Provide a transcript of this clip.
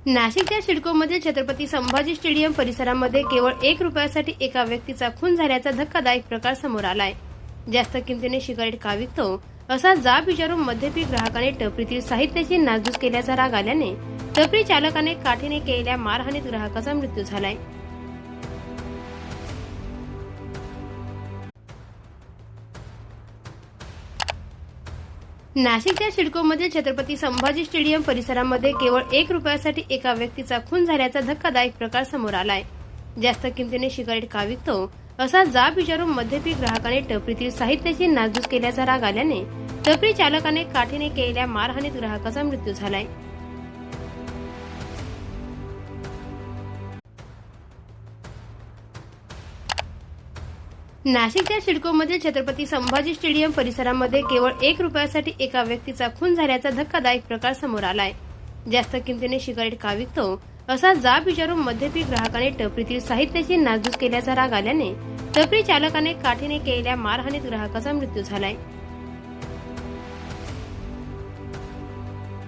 नाशिकच्या सिडकोमधील छत्रपती संभाजी स्टेडियम परिसरामध्ये केवळ ₹1 एका व्यक्तीचा खून झाल्याचा धक्कादायक प्रकार समोर आलाय। जास्त किमतीने सिगारेट का विकतो असा जाब विचारून मद्यपी ग्राहकाने टपरीतील साहित्याची नासधूस केल्याचा राग आल्याने टपरी चालकाने काठीने केलेल्या मारहाणीत ग्राहकाचा मृत्यू झालाय। नाशिकच्या सिडकोमधील छत्रपती संभाजी स्टेडियम परिसरामध्ये केवळ ₹1 एका व्यक्तीचा खून झाल्याचा धक्कादायक प्रकार समोर आलाय। जास्त किमतीने सिगारेट का विकतो असा जाब विचारून मद्यपी ग्राहकाने टपरीतील साहित्याची नासधूस केल्याचा राग आल्याने टपरी चालकाने काठीने केलेल्या मारहाणीत ग्राहकाचा मृत्यू झालाय। नाशिकच्या सिडकोमधील छत्रपती संभाजी स्टेडियम परिसरामध्ये केवळ ₹1 एका व्यक्तीचा खून झाल्याचा धक्कादायक प्रकार समोर आलाय। जास्त किमतीने सिगारेट का विकतो असा जाब विचारून मद्यपी ग्राहकाने टपरीतील साहित्याची नासधूस केल्याचा राग आल्याने टपरी चालकाने काठीने केलेल्या मारहाणीत ग्राहकाचा मृत्यू झालाय।